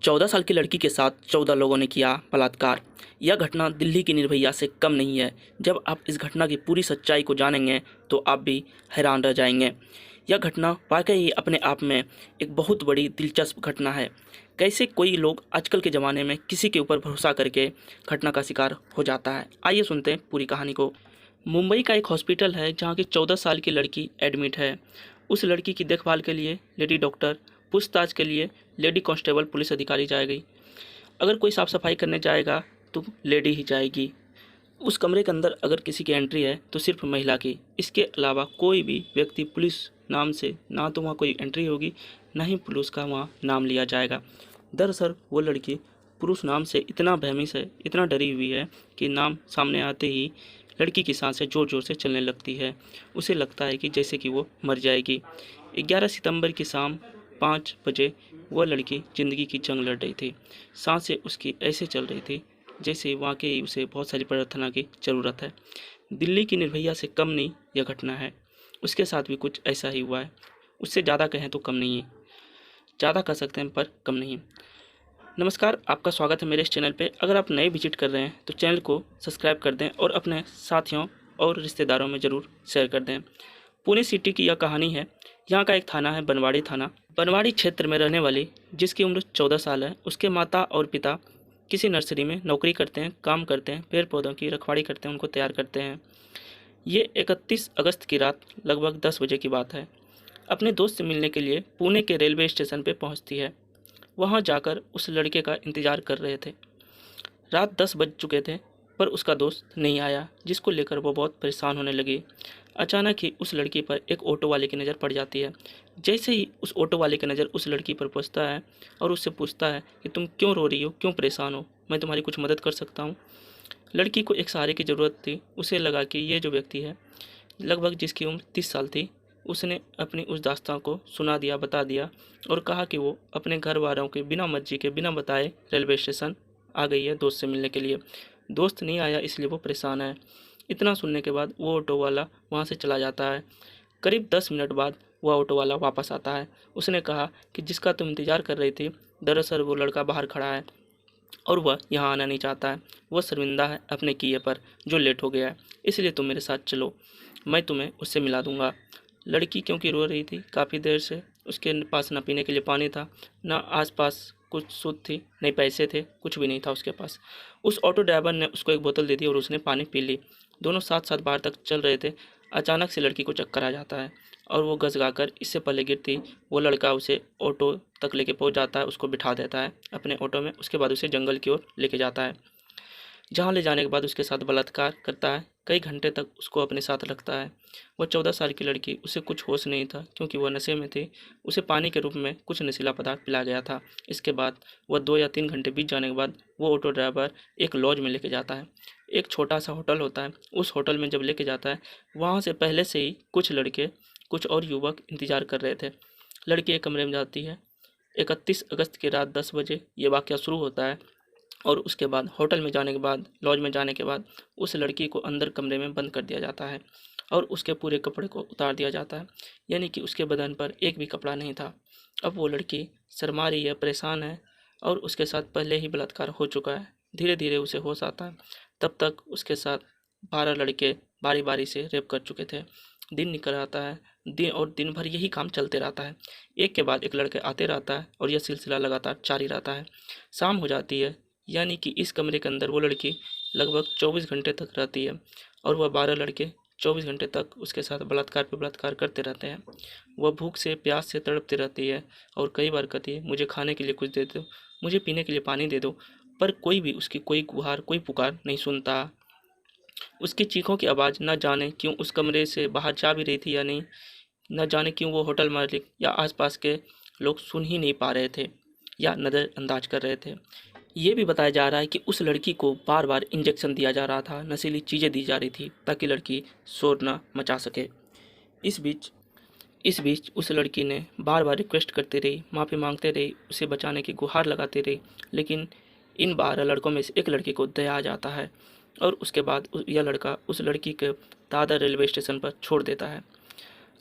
14 साल की लड़की के साथ 14 लोगों ने किया बलात्कार। यह घटना दिल्ली की निर्भया से कम नहीं है। जब आप इस घटना की पूरी सच्चाई को जानेंगे तो आप भी हैरान रह जाएंगे। यह घटना वाकई ही अपने आप में एक बहुत बड़ी दिलचस्प घटना है। कैसे कोई लोग आजकल के ज़माने में किसी के ऊपर भरोसा करके घटना का शिकार हो जाता है। आइए सुनते हैं पूरी कहानी को। मुंबई का एक हॉस्पिटल है जहाँ की 14 साल की लड़की एडमिट है। उस लड़की की देखभाल के लिए लेडी डॉक्टर, पूछताछ के लिए लेडी कांस्टेबल पुलिस अधिकारी जाएगी। अगर कोई साफ़ सफाई करने जाएगा तो लेडी ही जाएगी। उस कमरे के अंदर अगर किसी की एंट्री है तो सिर्फ महिला की। इसके अलावा कोई भी व्यक्ति पुलिस नाम से ना तो वहाँ कोई एंट्री होगी, ना ही पुलिस का वहाँ नाम लिया जाएगा। दरअसल वो लड़की पुरुष नाम से इतना भयभीत है, इतना डरी हुई है कि नाम सामने आते ही लड़की की सांसें ज़ोर ज़ोर से चलने लगती है। उसे लगता है कि जैसे कि वो मर जाएगी। 11 सितंबर की शाम 5 बजे वह लड़की ज़िंदगी की जंग लड़ रही थी। सांसें उसकी ऐसे चल रही थी जैसे वाकई उसे बहुत सारी प्रार्थना की ज़रूरत है। दिल्ली की निर्भया से कम नहीं यह घटना है। उसके साथ भी कुछ ऐसा ही हुआ है। उससे ज़्यादा कहें तो कम नहीं है, ज़्यादा कह सकते हैं पर कम नहीं है। नमस्कार, आपका स्वागत है मेरे इस चैनल पे। अगर आप नए विजिट कर रहे हैं तो चैनल को सब्सक्राइब कर दें और अपने साथियों और रिश्तेदारों में ज़रूर शेयर कर दें। पुणे सिटी की यह कहानी है। यहाँ का एक थाना है बनवाड़ी थाना। बनवाड़ी क्षेत्र में रहने वाली जिसकी उम्र 14 साल है, उसके माता और पिता किसी नर्सरी में नौकरी करते हैं, काम करते हैं, पेड़ पौधों की रखवाली करते हैं, उनको तैयार करते हैं। ये 31 अगस्त की रात लगभग 10 बजे की बात है। अपने दोस्त से मिलने के लिए पुणे के रेलवे स्टेशन पर पहुँचती है। वहाँ जाकर उस लड़के का इंतज़ार कर रहे थे। रात 10 बज चुके थे पर उसका दोस्त नहीं आया, जिसको लेकर वो बहुत परेशान होने लगी। अचानक ही उस लड़की पर एक ऑटो वाले की नज़र पड़ जाती है। जैसे ही उस ऑटो वाले की नज़र उस लड़की पर पहुँचता है और उससे पूछता है कि तुम क्यों रो रही हो, क्यों परेशान हो, मैं तुम्हारी कुछ मदद कर सकता हूँ। लड़की को एक सहारे की ज़रूरत थी। उसे लगा कि ये जो व्यक्ति है लगभग जिसकी उम्र 30 साल थी, उसने अपनी उस दास्तां को सुना दिया, बता दिया और कहा कि वो अपने घर वालों के बिना मर्जी के, बिना बताए रेलवे स्टेशन आ गई है दोस्त से मिलने के लिए। दोस्त नहीं आया इसलिए वो परेशान है। इतना सुनने के बाद वो ऑटो वाला वहाँ से चला जाता है। करीब 10 मिनट बाद वह ऑटो वाला वापस आता है। उसने कहा कि जिसका तुम इंतज़ार कर रही थी, दरअसल वो लड़का बाहर खड़ा है और वह यहाँ आना नहीं चाहता है। वह शर्मिंदा है अपने किए पर जो लेट हो गया है, इसलिए तुम मेरे साथ चलो, मैं तुम्हें उससे मिला दूंगा। लड़की क्योंकि रो रही थी काफ़ी देर से, उसके पास ना पीने के लिए पानी था, ना आसपास कुछ सुध थी, नहीं पैसे थे, कुछ भी नहीं था उसके पास। उस ऑटो ड्राइवर ने उसको एक बोतल दे दी और उसने पानी पी ली। दोनों साथ साथ बाहर तक चल रहे थे। अचानक से लड़की को चक्कर आ जाता है और वो गजगाकर इससे पहले गिरती, वो लड़का उसे ऑटो तक लेके पहुंच जाता है, उसको बिठा देता है अपने ऑटो में। उसके बाद उसे जंगल की ओर लेके जाता है, जहाँ ले जाने के बाद उसके साथ बलात्कार करता है। कई घंटे तक उसको अपने साथ रखता है। वह 14 साल की लड़की, उसे कुछ होश नहीं था क्योंकि वह नशे में थी। उसे पानी के रूप में कुछ नशीला पदार्थ पिलाया गया था। इसके बाद वह 2 या 3 घंटे बीत जाने के बाद वो ऑटो ड्राइवर एक लॉज में लेके जाता है। एक छोटा सा होटल होता है। उस होटल में जब लेके जाता है, वहाँ से पहले से ही कुछ लड़के, कुछ और युवक इंतजार कर रहे थे। लड़की एक कमरे में जाती है। 31 अगस्त की रात 10 बजे ये वाक़या शुरू होता है और उसके बाद होटल में जाने के बाद, लॉज में जाने के बाद उस लड़की को अंदर कमरे में बंद कर दिया जाता है और उसके पूरे कपड़े को उतार दिया जाता है, यानी कि उसके बदन पर एक भी कपड़ा नहीं था। अब वो लड़की शर्मा रही है, परेशान है और उसके साथ पहले ही बलात्कार हो चुका है। धीरे धीरे उसे होश आता है। तब तक उसके साथ 12 लड़के बारी बारी से रेप कर चुके थे। दिन निकल आता है, दिन भर यही काम चलते रहता है। एक के बाद एक लड़के आते रहता है और यह सिलसिला लगातार जारी रहता है। शाम हो जाती है, यानी कि इस कमरे के अंदर वो लड़की लगभग 24 घंटे तक रहती है और वह 12 लड़के 24 घंटे तक उसके साथ बलात्कार पे बलात्कार करते रहते हैं। वह भूख से, प्यास से तड़पती रहती है और कई बार कहती है, मुझे खाने के लिए कुछ दे दो, मुझे पीने के लिए पानी दे दो, पर कोई भी उसकी कोई गुहार, कोई पुकार नहीं सुनता। उसकी चीखों की आवाज़ न जाने क्यों उस कमरे से बाहर जा भी रही थी या नहीं, न जाने क्यों वो होटल मालिक या आसपास के लोग सुन ही नहीं पा रहे थे या नज़रअंदाज कर रहे थे। ये भी बताया जा रहा है कि उस लड़की को बार बार इंजेक्शन दिया जा रहा था, नशीली चीज़ें दी जा रही थी ताकि लड़की शोर न मचा सके। इस बीच इस बीच उस लड़की ने बार बार रिक्वेस्ट करती रही, माफ़ी मांगते रही, उसे बचाने की गुहार लगाती रही, लेकिन इन 12 लड़कों में से एक लड़की को दया आ जाता है और उसके बाद यह लड़का उस लड़की के दादर रेलवे स्टेशन पर छोड़ देता है।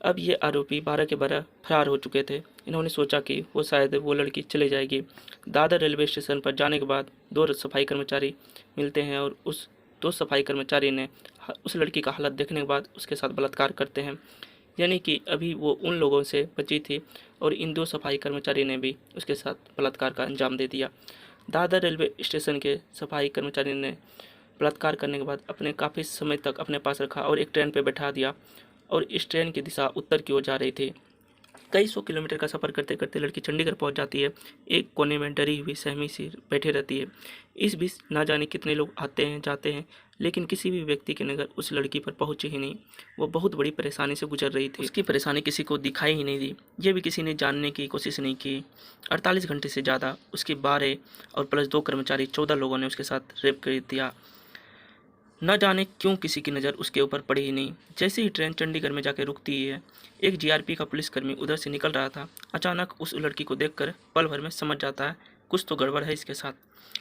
अब ये आरोपी 12 के 12 फरार हो चुके थे। इन्होंने सोचा कि वो शायद वो लड़की चली जाएगी। दादर रेलवे स्टेशन पर जाने के बाद 2 सफाई कर्मचारी मिलते हैं और उस 2 सफाई कर्मचारी ने उस लड़की का हालत देखने के बाद उसके साथ बलात्कार करते हैं। यानी कि अभी वो उन लोगों से बची थी और इन 2 सफाई कर्मचारी ने भी उसके साथ बलात्कार का अंजाम दे दिया। दादर रेलवे स्टेशन के सफाई कर्मचारी ने बलात्कार करने के बाद अपने काफ़ी समय तक अपने पास रखा और एक ट्रेन पर बैठा दिया और इस ट्रेन की दिशा उत्तर की ओर जा रही थी। कई सौ किलोमीटर का सफ़र करते करते लड़की चंडीगढ़ पहुंच जाती है। एक कोने में डरी हुई सहमी सी बैठे रहती है। इस बीच ना जाने कितने लोग आते हैं जाते हैं, लेकिन किसी भी व्यक्ति की नज़र उस लड़की पर पहुंची ही नहीं। वो बहुत बड़ी परेशानी से गुजर रही थी। उसकी परेशानी किसी को दिखाई ही नहीं दी। ये भी किसी ने जानने की कोशिश नहीं की। 48 घंटे से ज़्यादा उसके 12 और प्लस 2 कर्मचारी 14 लोगों ने उसके साथ रेप कर दिया। न जाने क्यों किसी की नज़र उसके ऊपर पड़ी ही नहीं। जैसे ही ट्रेन चंडीगढ़ में जाकर रुकती है, एक जीआरपी का पुलिसकर्मी उधर से निकल रहा था। अचानक उस लड़की को देखकर पल भर में समझ जाता है कुछ तो गड़बड़ है इसके साथ।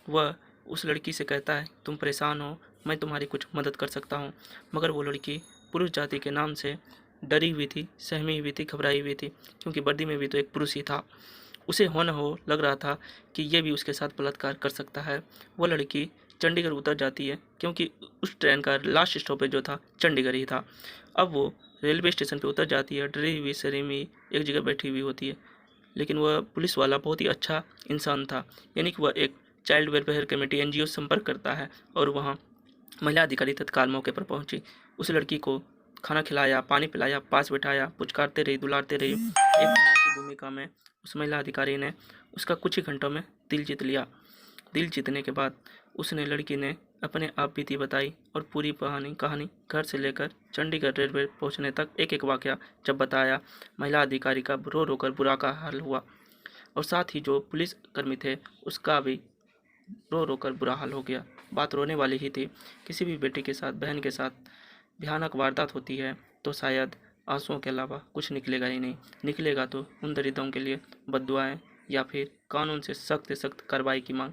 वह उस लड़की से कहता है, तुम परेशान हो, मैं तुम्हारी कुछ मदद कर सकता हूँ। मगर वो लड़की पुरुष जाति के नाम से डरी हुई थी, सहमी हुई थी, घबराई हुई थी, क्योंकि वर्दी में भी तो एक पुरुष ही था। उसे हो न हो लग रहा था कि ये भी उसके साथ बलात्कार कर सकता है। वो लड़की चंडीगढ़ उतर जाती है, क्योंकि उस ट्रेन का लास्ट स्टॉपेज जो था चंडीगढ़ ही था। अब वो रेलवे स्टेशन पे उतर जाती है, डरी हुई शर्मी एक जगह बैठी हुई होती है। लेकिन वह पुलिस वाला बहुत ही अच्छा इंसान था। यानी कि वह एक चाइल्ड वेलफेयर कमेटी एनजीओ से संपर्क करता है और वहाँ महिला अधिकारी तत्काल मौके पर पहुंची। उस लड़की को खाना खिलाया, पानी पिलाया, पास बिठाया, पुचकारते रही, दुलारते रही। एक माँ की भूमिका में उस महिला अधिकारी ने उसका कुछ ही घंटों में दिल जीत लिया। दिल जीतने के बाद उसने लड़की ने अपने आप बीती बताई और पूरी कहानी घर से लेकर चंडीगढ़ रेलवे पहुंचने तक एक एक वाकया जब बताया, महिला अधिकारी का रो रो कर बुरा का हाल हुआ और साथ ही जो पुलिस कर्मी थे उसका भी रो रो कर बुरा हाल हो गया। बात रोने वाली ही थी। किसी भी बेटी के साथ, बहन के साथ भयानक वारदात होती है तो शायद आंसुओं के अलावा कुछ निकलेगा ही नहीं। निकलेगा तो उन दरिद्रों के लिए बद्दुआएं या फिर कानून से सख्त सख्त कार्रवाई की मांग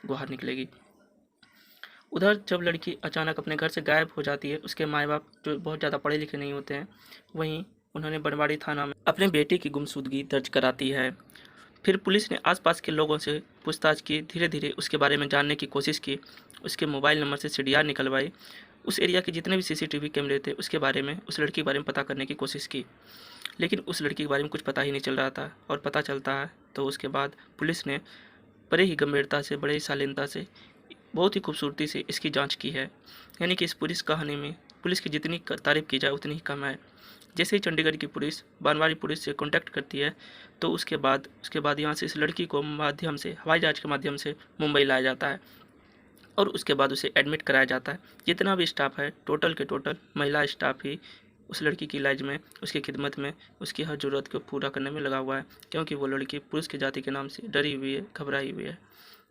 गुहार निकलेगी। उधर जब लड़की अचानक अपने घर से गायब हो जाती है, उसके माँ बाप जो बहुत ज़्यादा पढ़े लिखे नहीं होते हैं, वहीं उन्होंने बनवाड़ी थाना में अपने बेटे की गुमशुदगी दर्ज कराती है। फिर पुलिस ने आसपास के लोगों से पूछताछ की, धीरे धीरे उसके बारे में जानने की कोशिश की। उसके मोबाइल नंबर से सीडीआर निकलवाई। उस एरिया के जितने भी सीसीटीवी कैमरे थे उसके बारे में, उस लड़की के बारे में पता करने की कोशिश की, लेकिन उस लड़की के बारे में कुछ पता ही नहीं चल रहा था। और पता चलता है तो उसके बाद पुलिस ने बड़े ही गंभीरता से, बड़े ही शालीनता से, बहुत ही खूबसूरती से इसकी जांच की है। यानी कि इस पूरी कहानी में पुलिस की जितनी तारीफ़ की जाए उतनी ही कम है। जैसे ही चंडीगढ़ की पुलिस बनवाड़ी पुलिस से कांटेक्ट करती है तो उसके बाद यहाँ से इस लड़की को माध्यम से, हवाई जहाज के माध्यम से मुंबई लाया जाता है और उसके बाद उसे एडमिट कराया जाता है। जितना भी स्टाफ है, टोटल के टोटल महिला स्टाफ ही उस लड़की की इलाज में, उसकी खिदमत में, उसकी हर ज़रूरत को पूरा करने में लगा हुआ है, क्योंकि वो लड़की पुरुष की जाति के नाम से डरी हुई है, घबराई हुई है।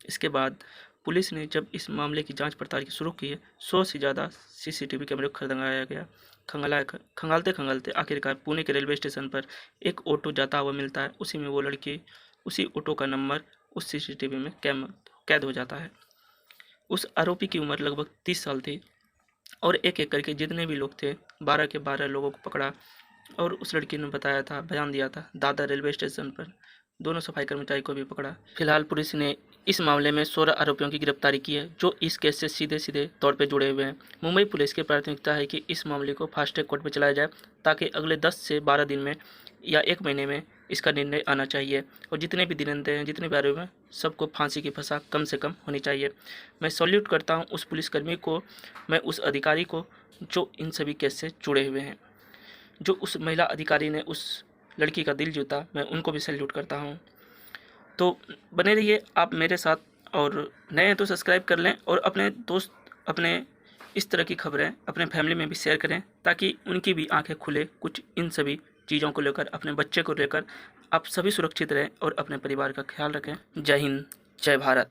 इसके बाद पुलिस ने जब इस मामले की जांच पड़ताल की शुरू की है, 100 से ज़्यादा सीसीटीवी कैमरे को खंगाला गया। खंगालते खंगालते आखिरकार पुणे के रेलवे स्टेशन पर एक ऑटो जाता हुआ मिलता है। उसी में वो लड़की, उसी ऑटो का नंबर उस सीसीटीवी में कैद हो जाता है। उस आरोपी की उम्र लगभग 30 साल थी और एक एक करके जितने भी लोग थे 12 के 12 लोगों को पकड़ा और उस लड़की ने बताया था, बयान दिया था दादर रेलवे स्टेशन पर। दोनों सफाई कर्मचारी को भी पकड़ा। फिलहाल पुलिस ने इस मामले में 16 आरोपियों की गिरफ्तारी की है, जो इस केस से सीधे सीधे तौर पर जुड़े हुए हैं। मुंबई पुलिस की प्राथमिकता है कि इस मामले को फास्ट ट्रैक कोर्ट में चलाया जाए, ताकि अगले 10 से 12 दिन में या 1 महीने में इसका निर्णय आना चाहिए और जितने भी दिनंदे हैं, जितने भी आरोपी हैं, सबको फांसी की सज़ा कम से कम होनी चाहिए। मैं सैल्यूट करता हूँ उस पुलिसकर्मी को, मैं उस अधिकारी को जो इन सभी केस से जुड़े हुए हैं। जो उस महिला अधिकारी ने उस लड़की का दिल जीता, मैं उनको भी सैल्यूट करता हूँ। तो बने रहिए आप मेरे साथ, और नए हैं तो सब्सक्राइब कर लें और अपने दोस्त, अपने इस तरह की खबरें अपने फैमिली में भी शेयर करें, ताकि उनकी भी आंखें खुले कुछ इन सभी चीज़ों को लेकर, अपने बच्चे को लेकर। आप सभी सुरक्षित रहें और अपने परिवार का ख्याल रखें। जय हिंद, जय भारत।